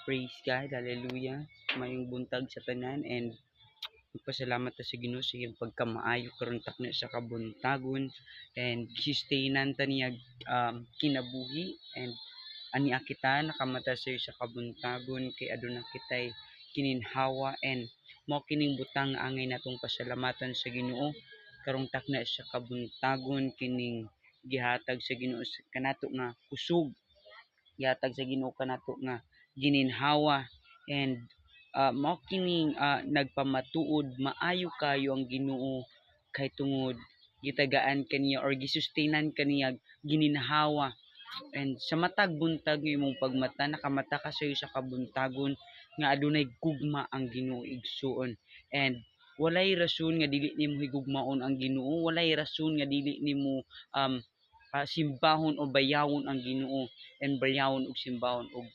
Praise God, hallelujah. Mayong buntag sa tanan and magpasalamat ta sa Ginoo sa iyang pagkamaayo karon takna sa kabuntagon and sustainan ta niya kinabuhi and ani kita nakamata sa iyo sa kabuntagon kay aduna kitay kininhawa and mao kining butang nga angay natong pasalamatan sa Ginoo karong takna sa kabuntagon kining gihatag sa Ginoo kanato nga kusog gihatag sa Ginoo kanato nga gininhawa and mao kining nagpamatuod maayo kayo ang Ginoo kay tungod gitagaan kaniya or gisustainan kaniya gininhawa and sa matag buntag ng imong pagmata nakamata ka sa kabuntagon nga adunay gugma ang Ginoo igsuon and walay rason nga dili nimo higugmaon ang Ginoo walay rason nga dili nimo simbahon o bayawon ang Ginoo and bayawon og simbahon og